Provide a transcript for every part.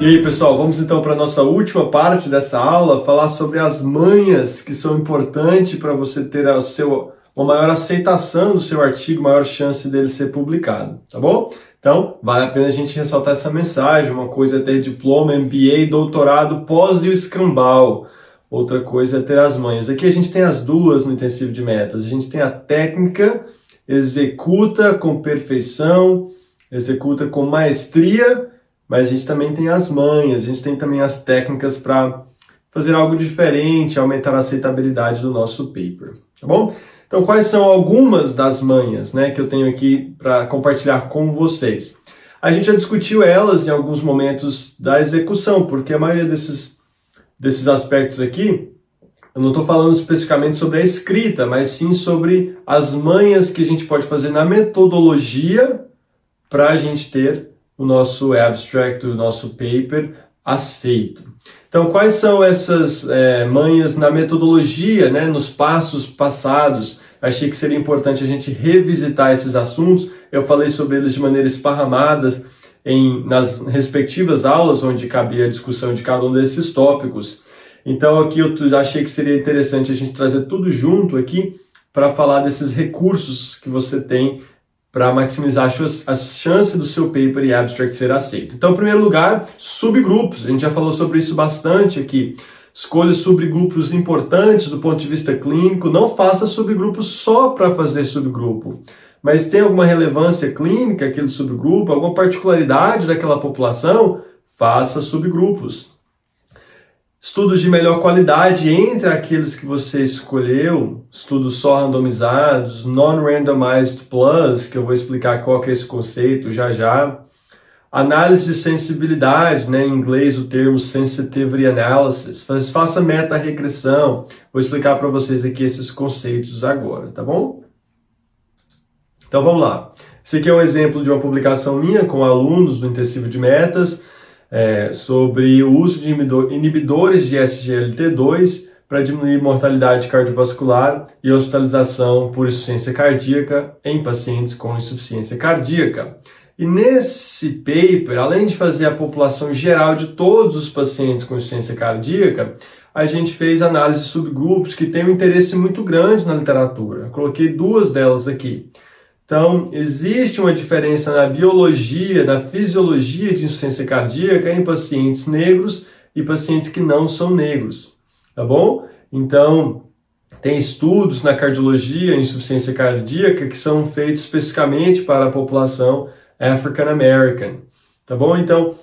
E aí, pessoal, vamos então para a nossa última parte dessa aula, falar sobre as manhas que são importantes para você ter uma maior aceitação do seu artigo, maior chance dele ser publicado, tá bom? Então, vale a pena a gente ressaltar essa mensagem. Uma coisa é ter diploma, MBA, doutorado, pós e o escambau. Outra coisa é ter as manhas. Aqui a gente tem as duas no intensivo de metas. A gente tem a técnica, executa com perfeição, executa com maestria, mas a gente também tem as manhas, a gente tem também as técnicas para fazer algo diferente, aumentar a aceitabilidade do nosso paper, tá bom? Então, quais são algumas das manhas, né, que eu tenho aqui para compartilhar com vocês? A gente já discutiu elas em alguns momentos da execução, porque a maioria desses aspectos aqui, eu não estou falando especificamente sobre a escrita, mas sim sobre as manhas que a gente pode fazer na metodologia para a gente ter o nosso abstract, o nosso paper aceito. Então, quais são essas manhas na metodologia, né, nos passos passados? Achei que seria importante a gente revisitar esses assuntos. Eu falei sobre eles de maneira esparramada nas respectivas aulas, onde cabia a discussão de cada um desses tópicos. Então, aqui eu achei que seria interessante a gente trazer tudo junto aqui para falar desses recursos que você tem para maximizar as chances do seu paper e abstract ser aceito. Então, em primeiro lugar, subgrupos. A gente já falou sobre isso bastante aqui. Escolha subgrupos importantes do ponto de vista clínico. Não faça subgrupos só para fazer subgrupo, mas tem alguma relevância clínica aquele subgrupo, alguma particularidade daquela população, faça subgrupos. Estudos de melhor qualidade entre aqueles que você escolheu, estudos só randomizados, non-randomized plus, que eu vou explicar qual que é esse conceito já já. Análise de sensibilidade, né, em inglês o termo sensitivity analysis. Faça meta-regressão. Vou explicar para vocês aqui esses conceitos agora, tá bom? Então vamos lá. Esse aqui é um exemplo de uma publicação minha com alunos do intensivo de metas, sobre o uso de inibidores de SGLT2 para diminuir mortalidade cardiovascular e hospitalização por insuficiência cardíaca em pacientes com insuficiência cardíaca. E nesse paper, além de fazer a população geral de todos os pacientes com insuficiência cardíaca, a gente fez análise de subgrupos que têm um interesse muito grande na literatura. Eu coloquei duas delas aqui. Então, existe uma diferença na biologia, na fisiologia de insuficiência cardíaca em pacientes negros e pacientes que não são negros, tá bom? Então, tem estudos na cardiologia em insuficiência cardíaca que são feitos especificamente para a população African American, tá bom? Então,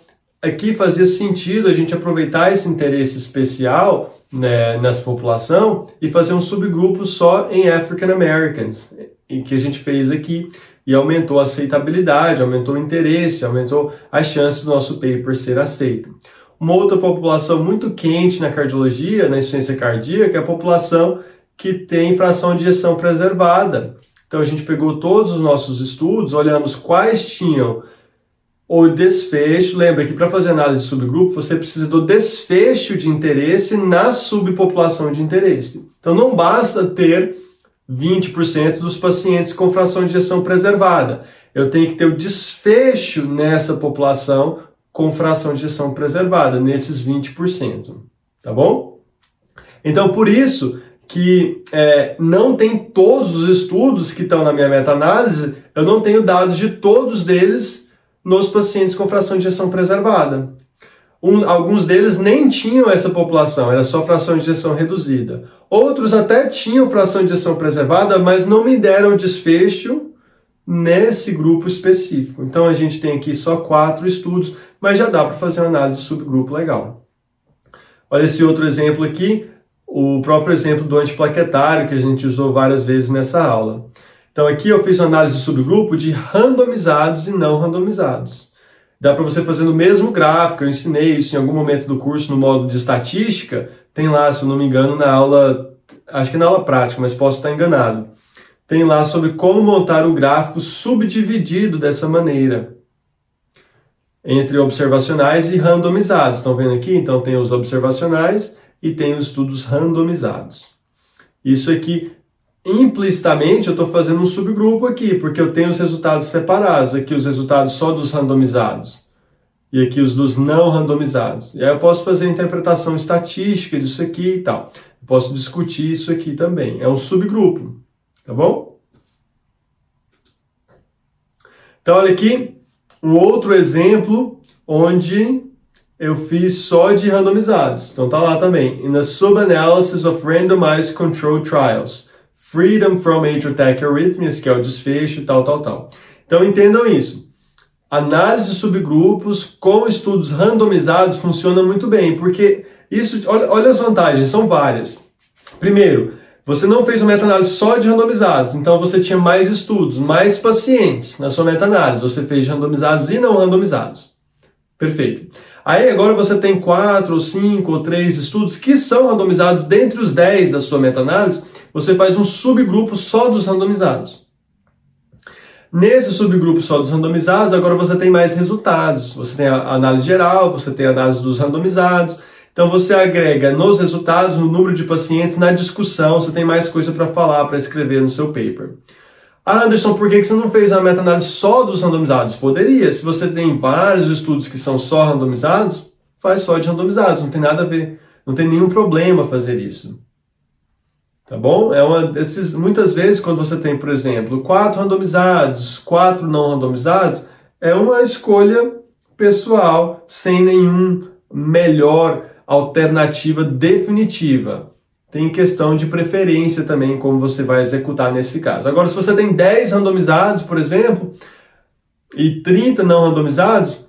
aqui fazia sentido a gente aproveitar esse interesse especial, né, nessa população e fazer um subgrupo só em African Americans, em que a gente fez aqui, e aumentou a aceitabilidade, aumentou o interesse, aumentou a chance do nosso paper ser aceito. Uma outra população muito quente na cardiologia, na insuficiência cardíaca, é a população que tem fração de ejeção preservada. Então a gente pegou todos os nossos estudos, olhamos quais tinham o desfecho. Lembra que para fazer análise de subgrupo, você precisa do desfecho de interesse na subpopulação de interesse. Então não basta ter 20% dos pacientes com fração de ejeção preservada. Eu tenho que ter o desfecho nessa população com fração de ejeção preservada, nesses 20%. Tá bom? Então, por isso que não tem todos os estudos que estão na minha meta-análise, eu não tenho dados de todos eles nos pacientes com fração de ejeção preservada. Alguns deles nem tinham essa população, era só fração de ejeção reduzida. Outros até tinham fração de ejeção preservada, mas não me deram desfecho nesse grupo específico. Então a gente tem aqui só 4 estudos, mas já dá para fazer uma análise de subgrupo legal. Olha esse outro exemplo aqui, o próprio exemplo do antiplaquetário que a gente usou várias vezes nessa aula. Então aqui eu fiz uma análise de subgrupo de randomizados e não randomizados. Dá para você fazer no mesmo gráfico, eu ensinei isso em algum momento do curso no módulo de estatística, tem lá, se eu não me engano, na aula, acho que na aula prática, mas posso estar enganado. Tem lá sobre como montar o gráfico subdividido dessa maneira, entre observacionais e randomizados. Estão vendo aqui? Então tem os observacionais e tem os estudos randomizados. Isso aqui, implicitamente, eu estou fazendo um subgrupo aqui, porque eu tenho os resultados separados, aqui os resultados só dos randomizados e aqui os dos não randomizados. E aí eu posso fazer a interpretação estatística disso aqui e tal. Eu posso discutir isso aqui também. É um subgrupo, tá bom? Então, olha aqui, um outro exemplo onde eu fiz só de randomizados. Então tá lá também. In a sub-analysis of randomized control trials. Freedom from age attack arrhythmias, que é o desfecho, tal. Então entendam isso. Análise de subgrupos com estudos randomizados funciona muito bem, porque isso, olha as vantagens, são várias. Primeiro, você não fez uma meta-análise só de randomizados, então você tinha mais estudos, mais pacientes na sua meta-análise. Você fez de randomizados e não randomizados. Perfeito. Aí agora você tem 4 ou 5 ou 3 estudos que são randomizados dentre os 10 da sua meta-análise, você faz um subgrupo só dos randomizados. Nesse subgrupo só dos randomizados, agora você tem mais resultados. Você tem a análise geral, você tem a análise dos randomizados. Então você agrega nos resultados, no número de pacientes, na discussão, você tem mais coisa para falar, para escrever no seu paper. Ah, Anderson, por que você não fez a meta-análise só dos randomizados? Poderia. Se você tem vários estudos que são só randomizados, faz só de randomizados, não tem nada a ver. Não tem nenhum problema fazer isso. Tá bom? Muitas vezes, quando você tem, por exemplo, 4 randomizados, 4 não randomizados, é uma escolha pessoal, sem nenhum melhor alternativa definitiva. Tem questão de preferência também, como você vai executar nesse caso. Agora, se você tem 10 randomizados, por exemplo, e 30 não randomizados,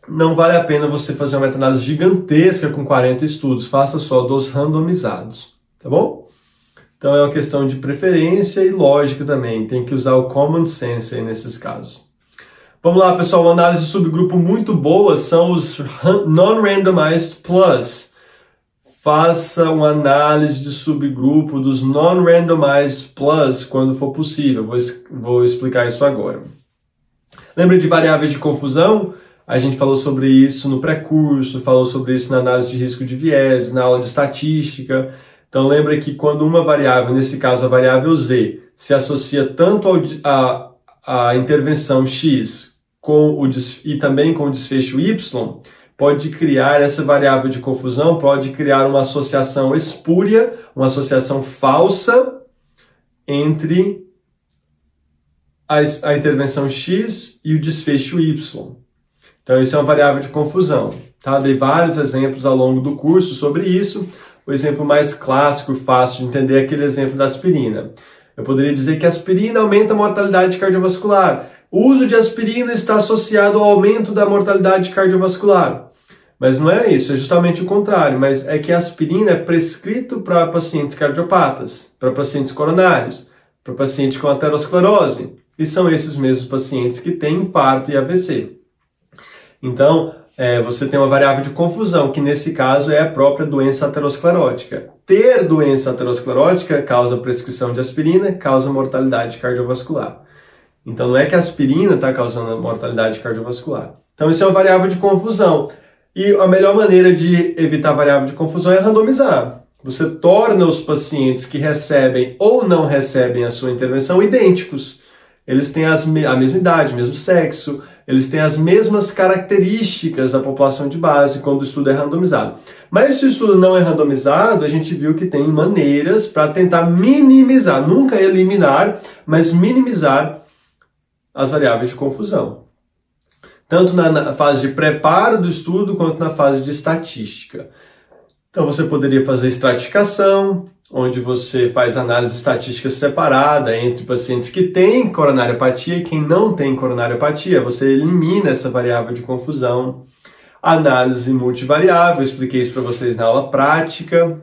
não vale a pena você fazer uma meta-análise gigantesca com 40 estudos. Faça só dos randomizados, tá bom? Então é uma questão de preferência e lógica também. Tem que usar o common sense aí nesses casos. Vamos lá, pessoal. Uma análise de subgrupo muito boa são os non-randomized plus. Faça uma análise de subgrupo dos non-randomized plus quando for possível. Vou explicar isso agora. Lembra de variáveis de confusão? A gente falou sobre isso no pré-curso, falou sobre isso na análise de risco de viés, na aula de estatística. Então lembra que quando uma variável, nesse caso a variável z, se associa tanto à intervenção x e também com o desfecho y, pode criar essa variável de confusão, pode criar uma associação espúria, uma associação falsa entre a intervenção x e o desfecho y. Então isso é uma variável de confusão. Tá? Dei vários exemplos ao longo do curso sobre isso. O exemplo mais clássico e fácil de entender é aquele exemplo da aspirina. Eu poderia dizer que a aspirina aumenta a mortalidade cardiovascular. O uso de aspirina está associado ao aumento da mortalidade cardiovascular. Mas não é isso, é justamente o contrário. Mas é que a aspirina é prescrito para pacientes cardiopatas, para pacientes coronários, para pacientes com aterosclerose. E são esses mesmos pacientes que têm infarto e AVC. Então, você tem uma variável de confusão, que nesse caso é a própria doença aterosclerótica. Ter doença aterosclerótica causa prescrição de aspirina, causa mortalidade cardiovascular. Então não é que a aspirina está causando mortalidade cardiovascular. Então isso é uma variável de confusão. E a melhor maneira de evitar a variável de confusão é randomizar. Você torna os pacientes que recebem ou não recebem a sua intervenção idênticos. Eles têm a mesma idade, o mesmo sexo, eles têm as mesmas características da população de base quando o estudo é randomizado. Mas se o estudo não é randomizado, a gente viu que tem maneiras para tentar minimizar, nunca eliminar, mas minimizar as variáveis de confusão. Tanto na fase de preparo do estudo, quanto na fase de estatística. Então você poderia fazer estratificação, onde você faz análise estatística separada entre pacientes que têm coronariopatia e quem não tem coronariopatia. Você elimina essa variável de confusão. Análise multivariável, expliquei isso para vocês na aula prática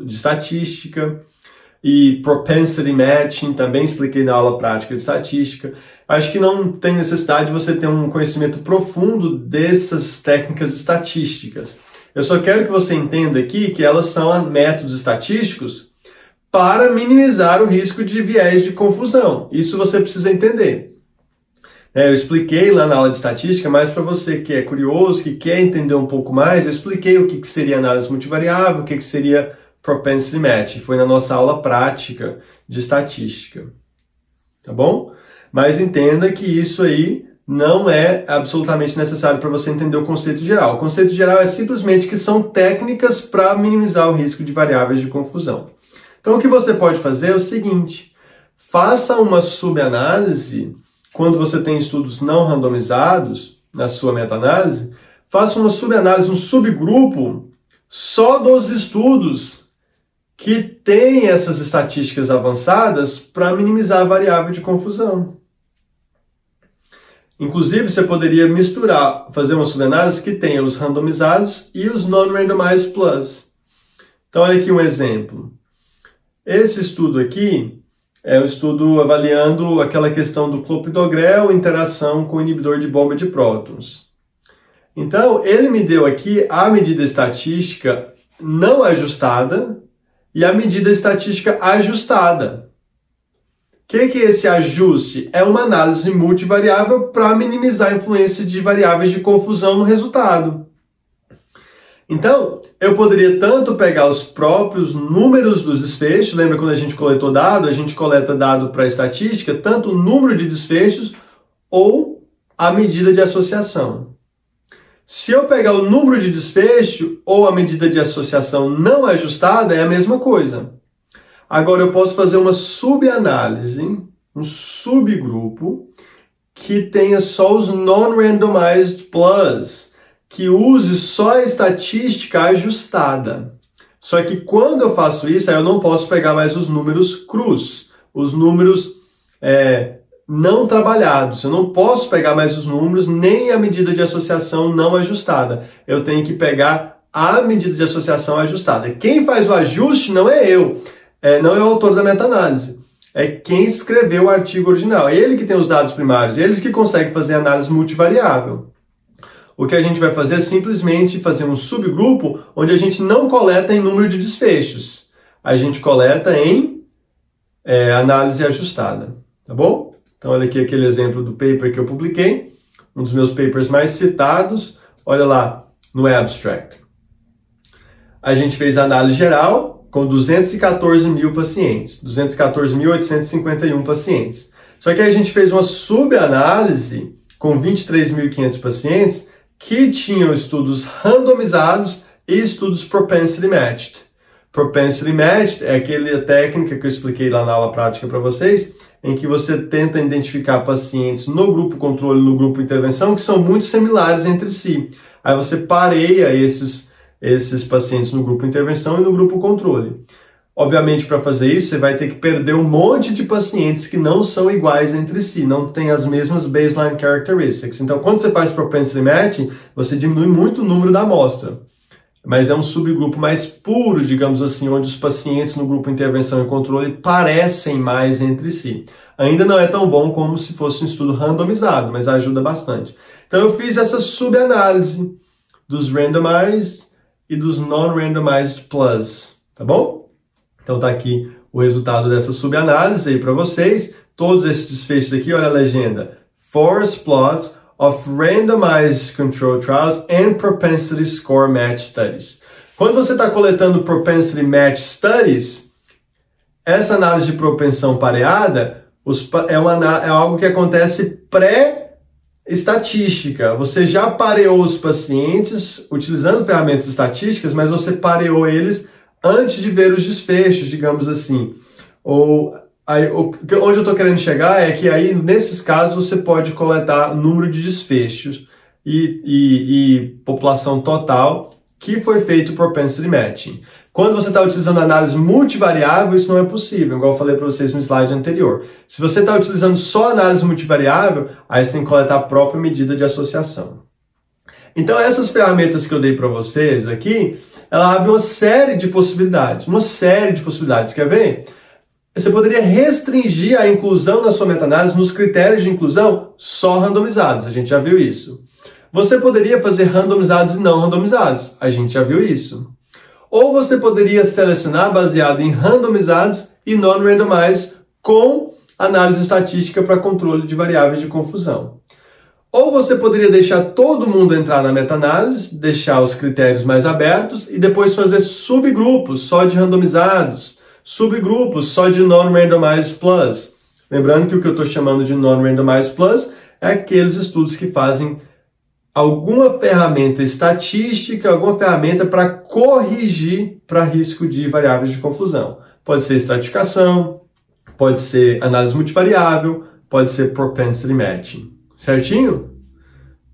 de estatística. E propensity matching, também expliquei na aula prática de estatística. Acho que não tem necessidade de você ter um conhecimento profundo dessas técnicas estatísticas. Eu só quero que você entenda aqui que elas são métodos estatísticos para minimizar o risco de viés de confusão. Isso você precisa entender. Eu expliquei lá na aula de estatística, mas para você que é curioso, que quer entender um pouco mais, eu expliquei o que seria análise multivariável, o que seria propensity match. Foi na nossa aula prática de estatística. Tá bom? Mas entenda que isso aí não é absolutamente necessário para você entender o conceito geral. O conceito geral é simplesmente que são técnicas para minimizar o risco de variáveis de confusão. Então, o que você pode fazer é o seguinte: faça uma subanálise quando você tem estudos não randomizados na sua meta-análise. Faça uma subanálise, um subgrupo só dos estudos que têm essas estatísticas avançadas para minimizar a variável de confusão. Inclusive, você poderia misturar, fazer uma subanálise que tenha os randomizados e os non-randomized plus. Então, olha aqui um exemplo. Esse estudo aqui é um estudo avaliando aquela questão do clopidogrel, interação com o inibidor de bomba de prótons. Então, ele me deu aqui a medida estatística não ajustada e a medida estatística ajustada. O que é esse ajuste? É uma análise multivariável para minimizar a influência de variáveis de confusão no resultado. Então, eu poderia tanto pegar os próprios números dos desfechos, lembra quando a gente coletou dado, a gente coleta dado para estatística, tanto o número de desfechos ou a medida de associação. Se eu pegar o número de desfecho ou a medida de associação não ajustada, é a mesma coisa. Agora, eu posso fazer uma subanálise, um subgrupo, que tenha só os non-randomized plus, que use só a estatística ajustada. Só que quando eu faço isso, aí eu não posso pegar mais os números crus, os números não trabalhados. Eu não posso pegar mais os números, nem a medida de associação não ajustada. Eu tenho que pegar a medida de associação ajustada. Quem faz o ajuste não é eu. Não é o autor da meta-análise, é quem escreveu o artigo original. É ele que tem os dados primários, eles que conseguem fazer análise multivariável. O que a gente vai fazer é simplesmente fazer um subgrupo onde a gente não coleta em número de desfechos. A gente coleta em análise ajustada, tá bom? Então olha aqui aquele exemplo do paper que eu publiquei, um dos meus papers mais citados, olha lá no abstract. A gente fez a análise geral, com 214 mil pacientes, 214.851 pacientes. Só que aí a gente fez uma subanálise com 23.500 pacientes que tinham estudos randomizados e estudos propensity matched. Propensity matched é aquela técnica que eu expliquei lá na aula prática para vocês, em que você tenta identificar pacientes no grupo controle e no grupo intervenção que são muito similares entre si. Aí você pareia esses pacientes no grupo intervenção e no grupo controle. Obviamente, para fazer isso, você vai ter que perder um monte de pacientes que não são iguais entre si, não têm as mesmas baseline characteristics. Então, quando você faz propensity matching, você diminui muito o número da amostra. Mas é um subgrupo mais puro, digamos assim, onde os pacientes no grupo intervenção e controle parecem mais entre si. Ainda não é tão bom como se fosse um estudo randomizado, mas ajuda bastante. Então, eu fiz essa subanálise dos randomized e dos non-randomized plus, tá bom? Então tá aqui o resultado dessa subanálise aí para vocês. Todos esses desfechos aqui, olha a legenda. Forest plots of randomized control trials and propensity score match studies. Quando você está coletando propensity match studies, essa análise de propensão pareada é algo que acontece pré-estatística. Você já pareou os pacientes utilizando ferramentas estatísticas, mas você pareou eles antes de ver os desfechos, digamos assim. Onde eu estou querendo chegar é que aí, nesses casos, você pode coletar número de desfechos e população total que foi feito propensity matching. Quando você está utilizando análise multivariável, isso não é possível, igual eu falei para vocês no slide anterior. Se você está utilizando só análise multivariável, aí você tem que coletar a própria medida de associação. Então, essas ferramentas que eu dei para vocês aqui, ela abre uma série de possibilidades. Quer ver? Você poderia restringir a inclusão na sua meta-análise nos critérios de inclusão só randomizados. A gente já viu isso. Você poderia fazer randomizados e não randomizados. A gente já viu isso. Ou você poderia selecionar baseado em randomizados e non-randomized com análise estatística para controle de variáveis de confusão. Ou você poderia deixar todo mundo entrar na meta-análise, deixar os critérios mais abertos e depois fazer subgrupos só de randomizados, subgrupos só de non-randomized plus. Lembrando que o que eu estou chamando de non-randomized plus é aqueles estudos que fazem alguma ferramenta estatística, alguma ferramenta para corrigir para risco de variáveis de confusão. Pode ser estratificação, pode ser análise multivariável, pode ser propensity matching. Certinho?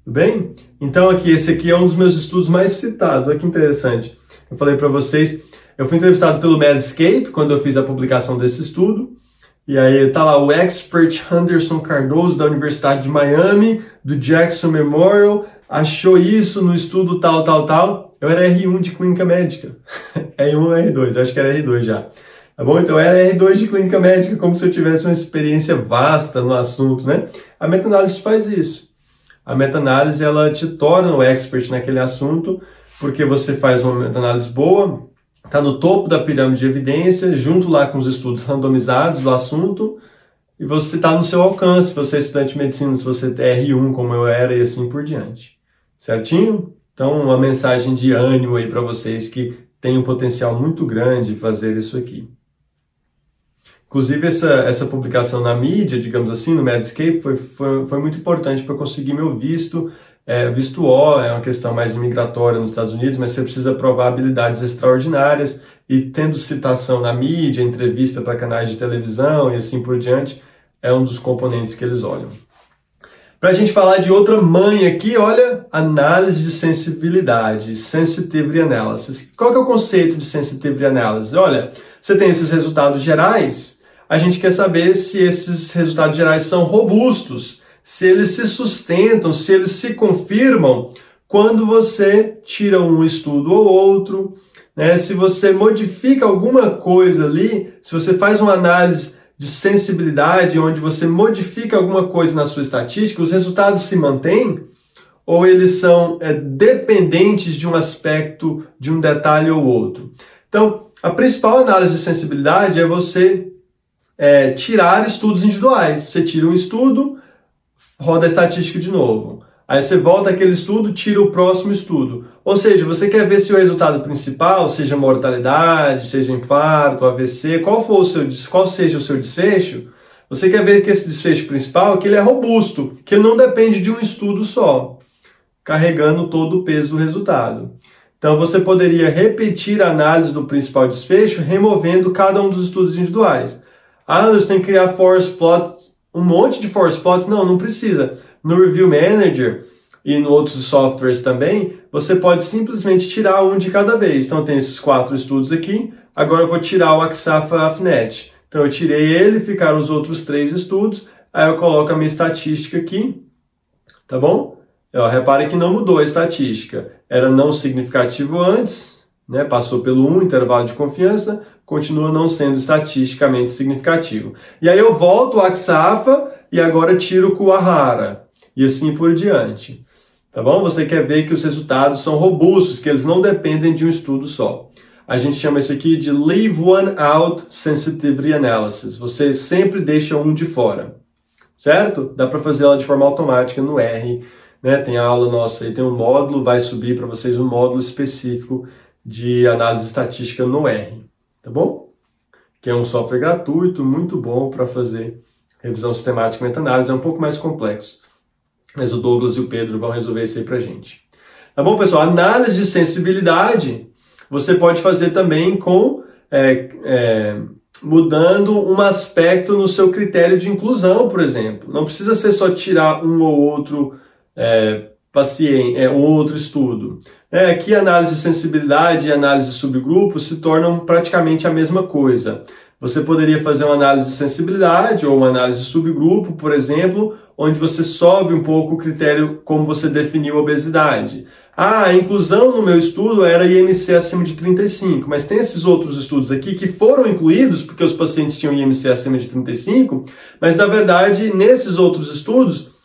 Tudo bem? Então esse aqui é um dos meus estudos mais citados. Olha que interessante. Eu falei para vocês, eu fui entrevistado pelo Medscape quando eu fiz a publicação desse estudo. E aí tá lá o expert Anderson Cardoso da Universidade de Miami, do Jackson Memorial, achou isso no estudo tal. Eu era R1 de clínica médica. R1 ou R2, acho que era R2 já. Tá bom? Então eu era R2 de clínica médica, como se eu tivesse uma experiência vasta no assunto, né? A meta-análise faz isso. A meta-análise, ela te torna o expert naquele assunto, porque você faz uma meta-análise boa, está no topo da pirâmide de evidência, junto lá com os estudos randomizados do assunto, e você está no seu alcance, se você é estudante de medicina, se você é R1, como eu era, e assim por diante. Certinho? Então, uma mensagem de ânimo aí para vocês que têm um potencial muito grande de fazer isso aqui. Inclusive, essa publicação na mídia, digamos assim, no Medscape, foi muito importante para conseguir meu visto. Visto O é uma questão mais imigratória nos Estados Unidos, mas você precisa provar habilidades extraordinárias, e tendo citação na mídia, entrevista para canais de televisão e assim por diante, é um dos componentes que eles olham. Para a gente falar de outra manha aqui, olha, análise de sensibilidade, sensitivity analysis. Qual que é o conceito de sensitivity analysis? Olha, você tem esses resultados gerais, a gente quer saber se esses resultados gerais são robustos, se eles se sustentam, se eles se confirmam quando você tira um estudo ou outro, né? Se você modifica alguma coisa ali, se você faz uma análise de sensibilidade, onde você modifica alguma coisa na sua estatística, os resultados se mantêm ou eles são dependentes de um aspecto, de um detalhe ou outro. Então, a principal análise de sensibilidade é você tirar estudos individuais. Você tira um estudo, roda a estatística de novo. Aí você volta àquele estudo, tira o próximo estudo. Ou seja, você quer ver se o resultado principal, seja mortalidade, seja infarto, AVC, qual seja o seu desfecho, você quer ver que esse desfecho principal, que ele é robusto, que ele não depende de um estudo só, carregando todo o peso do resultado. Então você poderia repetir a análise do principal desfecho, removendo cada um dos estudos individuais. Você tem que criar force plot, um monte de force plot? Não precisa. No Review Manager e em outros softwares também, você pode simplesmente tirar um de cada vez. Então tem esses 4 estudos aqui, agora eu vou tirar o Axapha AFNet. Então eu tirei ele, ficaram os outros 3 estudos, aí eu coloco a minha estatística aqui, tá bom? Repare que não mudou a estatística, era não significativo antes, né? Passou pelo 1, intervalo de confiança, continua não sendo estatisticamente significativo. E aí eu volto o Axapha e agora tiro o Kuwahara, e assim por diante. Tá bom? Você quer ver que os resultados são robustos, que eles não dependem de um estudo só. A gente chama isso aqui de Leave One Out Sensitivity Analysis. Você sempre deixa um de fora. Certo? Dá para fazer ela de forma automática no R. Né? Tem a aula nossa aí, tem um módulo, vai subir para vocês um módulo específico de análise estatística no R. Tá bom? Que é um software gratuito, muito bom para fazer revisão sistemática e meta-análise. É um pouco mais complexo. Mas o Douglas e o Pedro vão resolver isso aí pra gente. Tá bom, pessoal? Análise de sensibilidade você pode fazer também com mudando um aspecto no seu critério de inclusão, por exemplo. Não precisa ser só tirar um ou outro paciente, um outro estudo. Aqui a análise de sensibilidade e análise de subgrupos se tornam praticamente a mesma coisa. Você poderia fazer uma análise de sensibilidade ou uma análise de subgrupo, por exemplo, onde você sobe um pouco o critério como você definiu a obesidade. A inclusão no meu estudo era IMC acima de 35, mas tem esses outros estudos aqui que foram incluídos porque os pacientes tinham IMC acima de 35, mas na verdade nesses outros estudos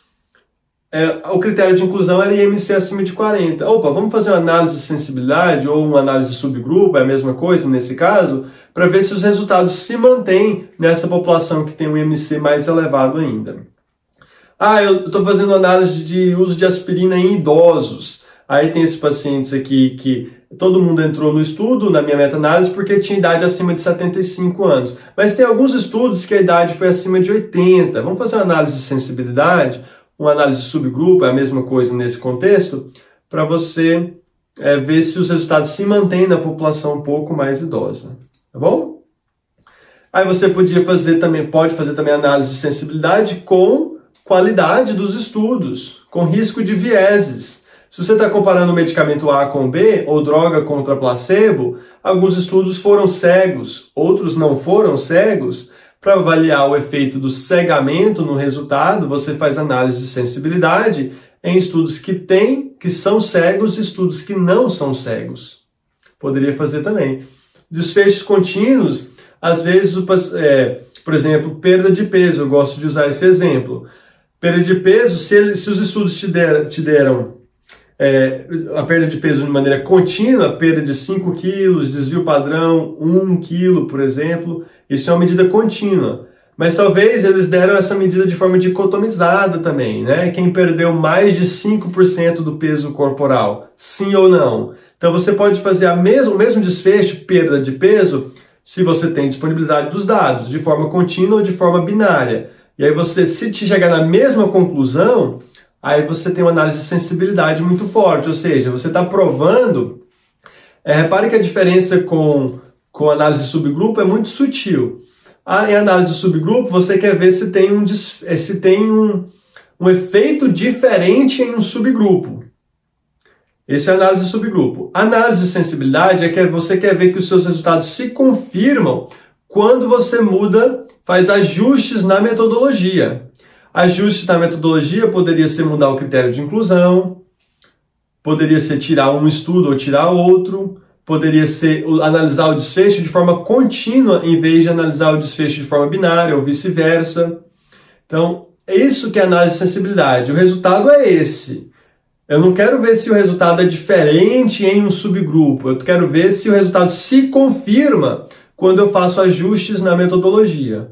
o critério de inclusão era IMC acima de 40. Vamos fazer uma análise de sensibilidade ou uma análise de subgrupo, é a mesma coisa nesse caso, para ver se os resultados se mantêm nessa população que tem um IMC mais elevado ainda. Eu estou fazendo análise de uso de aspirina em idosos. Aí tem esses pacientes aqui que todo mundo entrou no estudo, na minha meta-análise, porque tinha idade acima de 75 anos. Mas tem alguns estudos que a idade foi acima de 80. Vamos fazer uma análise de sensibilidade, uma análise de subgrupo, é a mesma coisa nesse contexto, para você ver se os resultados se mantêm na população um pouco mais idosa, tá bom? Aí você pode fazer também análise de sensibilidade com qualidade dos estudos, com risco de vieses. Se você está comparando o medicamento A com B, ou droga contra placebo, alguns estudos foram cegos, outros não foram cegos. Para avaliar o efeito do cegamento no resultado, você faz análise de sensibilidade em estudos que são cegos e estudos que não são cegos. Poderia fazer também. Desfechos contínuos, às vezes, por exemplo, perda de peso, eu gosto de usar esse exemplo. Perda de peso, se os estudos te deram a perda de peso de maneira contínua, perda de 5 quilos, desvio padrão 1 quilo, por exemplo, isso é uma medida contínua. Mas talvez eles deram essa medida de forma dicotomizada também, né? Quem perdeu mais de 5% do peso corporal, sim ou não. Então você pode fazer o mesmo desfecho, perda de peso, se você tem disponibilidade dos dados, de forma contínua ou de forma binária. E aí se te chegar na mesma conclusão, aí você tem uma análise de sensibilidade muito forte, ou seja, você está provando. Repare que a diferença com análise de subgrupo é muito sutil. Em análise de subgrupo, você quer ver se tem um efeito diferente em um subgrupo. Esse é a análise de subgrupo. Análise de sensibilidade é que você quer ver que os seus resultados se confirmam quando você faz ajustes na metodologia. Ajustes na metodologia poderia ser mudar o critério de inclusão, poderia ser tirar um estudo ou tirar outro, poderia ser analisar o desfecho de forma contínua em vez de analisar o desfecho de forma binária ou vice-versa. Então, é isso que é análise de sensibilidade. O resultado é esse. Eu não quero ver se o resultado é diferente em um subgrupo. Eu quero ver se o resultado se confirma quando eu faço ajustes na metodologia.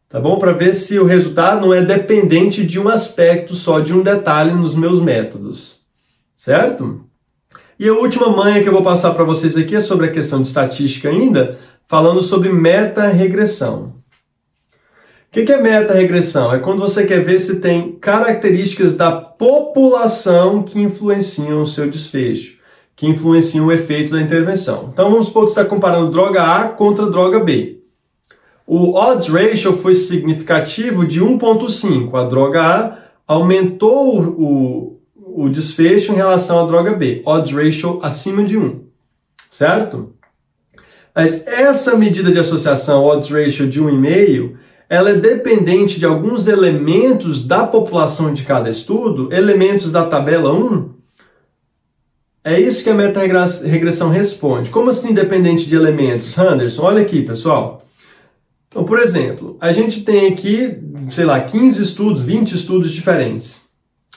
Tá bom? Para ver se o resultado não é dependente de um aspecto só, de um detalhe nos meus métodos. Certo? E a última manha que eu vou passar para vocês aqui é sobre a questão de estatística ainda, falando sobre meta-regressão. O que é meta-regressão? É quando você quer ver se tem características da população que influenciam o seu desfecho, que influenciam o efeito da intervenção. Então vamos supor que você está comparando droga A contra droga B. O odds ratio foi significativo de 1,5. A droga A aumentou o desfecho em relação à droga B. Odds ratio acima de 1. Certo? Mas essa medida de associação, odds ratio de 1,5, ela é dependente de alguns elementos da população de cada estudo, elementos da tabela 1. É isso que a meta-regressão responde. Como assim dependente de elementos, Anderson? Olha aqui, pessoal. Então, por exemplo, a gente tem aqui, 15 estudos, 20 estudos diferentes.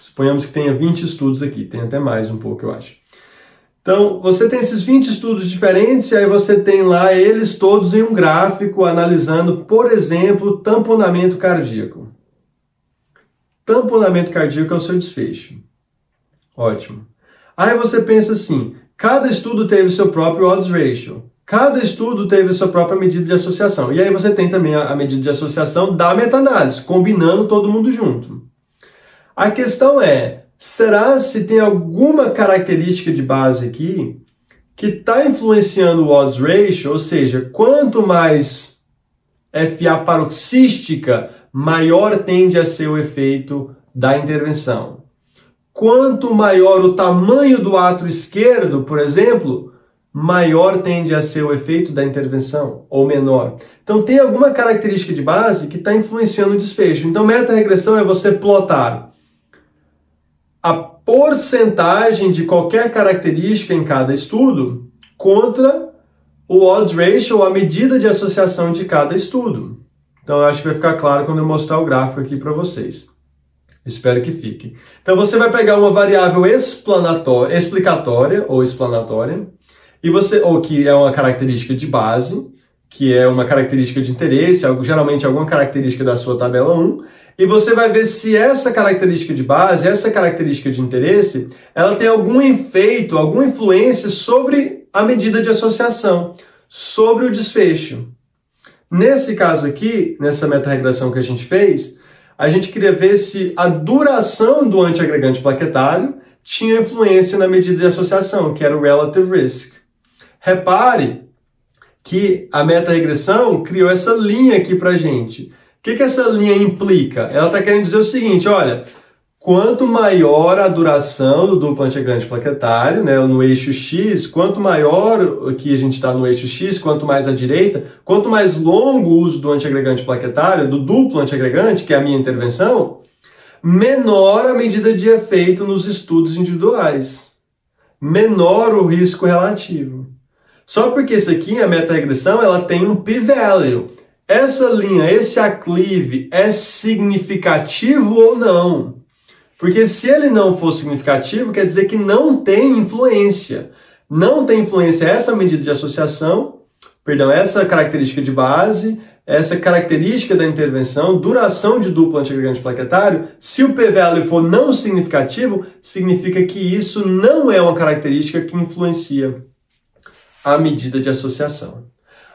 Suponhamos que tenha 20 estudos aqui, tem até mais um pouco, eu acho. Então, você tem esses 20 estudos diferentes e aí você tem lá eles todos em um gráfico analisando, por exemplo, tamponamento cardíaco. Tamponamento cardíaco é o seu desfecho. Ótimo. Aí você pensa assim, cada estudo teve seu próprio odds ratio. Cada estudo teve sua própria medida de associação. E aí você tem também a medida de associação da meta-análise, combinando todo mundo junto. A questão é, será se tem alguma característica de base aqui que está influenciando o odds ratio, ou seja, quanto mais FA paroxística, maior tende a ser o efeito da intervenção. Quanto maior o tamanho do átrio esquerdo, por exemplo, maior tende a ser o efeito da intervenção, ou menor. Então tem alguma característica de base que está influenciando o desfecho. Então meta-regressão é você plotar a porcentagem de qualquer característica em cada estudo contra o odds ratio, a medida de associação de cada estudo. Então eu acho que vai ficar claro quando eu mostrar o gráfico aqui para vocês. Espero que fique. Então você vai pegar uma variável explicatória ou explanatória, ou que é uma característica de base, que é uma característica de interesse, geralmente alguma característica da sua tabela 1, e você vai ver se essa característica de base, essa característica de interesse, ela tem algum efeito, alguma influência sobre a medida de associação, sobre o desfecho. Nesse caso aqui, nessa meta-regressão que a gente fez, a gente queria ver se a duração do antiagregante plaquetário tinha influência na medida de associação, que era o relative risk. Repare que a meta-regressão criou essa linha aqui pra gente. O que essa linha implica? Ela está querendo dizer o seguinte, olha, quanto maior a duração do duplo antiagregante plaquetário, né, no eixo X, quanto maior aqui a gente está no eixo X, quanto mais à direita, quanto mais longo o uso do antiagregante plaquetário, do duplo antiagregante, que é a minha intervenção, menor a medida de efeito nos estudos individuais. Menor o risco relativo. Só porque isso aqui, a meta-regressão, ela tem um p-value. Essa linha, esse aclive, é significativo ou não? Porque se ele não for significativo, quer dizer que não tem influência. Não tem influência essa medida de associação, essa característica de base, essa característica da intervenção, duração de duplo antiagregante plaquetário. Se o p-value for não significativo, significa que isso não é uma característica que influencia a medida de associação.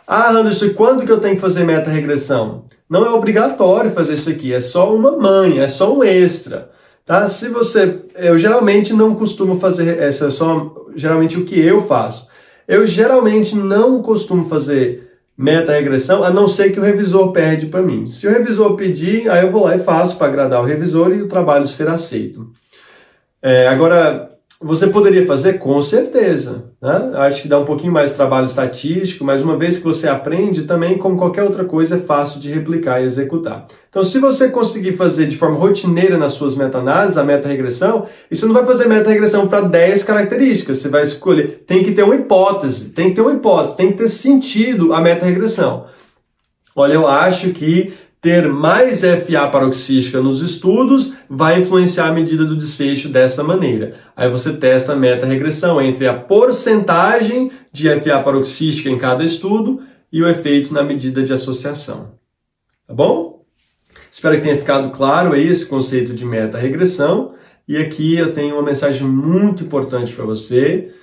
Ah, Anderson, quando que eu tenho que fazer meta-regressão? Não é obrigatório fazer isso aqui, é só uma manha, é só um extra. Tá? Eu geralmente não costumo fazer, essa é só geralmente o que eu faço. Eu geralmente não costumo fazer meta-regressão, a não ser que o revisor pede para mim. Se o revisor pedir, aí eu vou lá e faço para agradar o revisor e o trabalho ser aceito. Agora, você poderia fazer? Com certeza. Né? Acho que dá um pouquinho mais de trabalho estatístico, mas uma vez que você aprende, também, como qualquer outra coisa, é fácil de replicar e executar. Então, se você conseguir fazer de forma rotineira nas suas meta-análises, a meta-regressão, e você não vai fazer meta-regressão para 10 características, você vai escolher, tem que ter uma hipótese, tem que ter sentido a meta-regressão. Olha, eu acho que ter mais FA paroxística nos estudos vai influenciar a medida do desfecho dessa maneira. Aí você testa a meta-regressão entre a porcentagem de FA paroxística em cada estudo e o efeito na medida de associação. Tá bom? Espero que tenha ficado claro aí esse conceito de meta-regressão. E aqui eu tenho uma mensagem muito importante para você.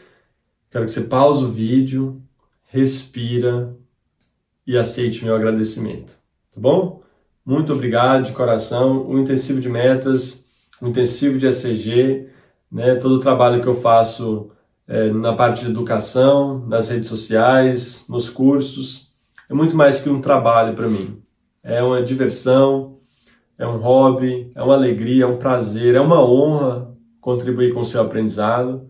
Quero que você pause o vídeo, respira e aceite meu agradecimento. Tá bom? Muito obrigado de coração. O intensivo de metas, o intensivo de ECG, né, todo o trabalho que eu faço na parte de educação, nas redes sociais, nos cursos, é muito mais que um trabalho para mim. É uma diversão, é um hobby, é uma alegria, é um prazer, é uma honra contribuir com o seu aprendizado.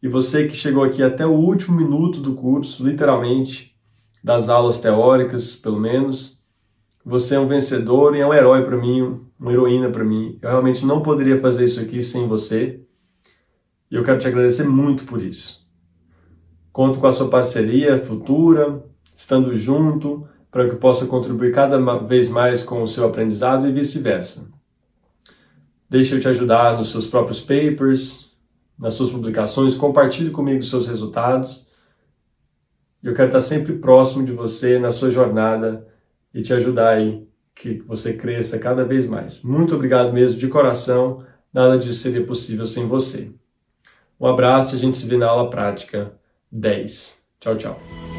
E você que chegou aqui até o último minuto do curso, literalmente, das aulas teóricas, pelo menos, você é um vencedor e é um herói para mim, uma heroína para mim. Eu realmente não poderia fazer isso aqui sem você. E eu quero te agradecer muito por isso. Conto com a sua parceria futura, estando junto, para que eu possa contribuir cada vez mais com o seu aprendizado e vice-versa. Deixa eu te ajudar nos seus próprios papers, nas suas publicações, compartilhe comigo os seus resultados. Eu quero estar sempre próximo de você na sua jornada e te ajudar aí, que você cresça cada vez mais. Muito obrigado mesmo, de coração. Nada disso seria possível sem você. Um abraço e a gente se vê na aula prática 10. Tchau, tchau.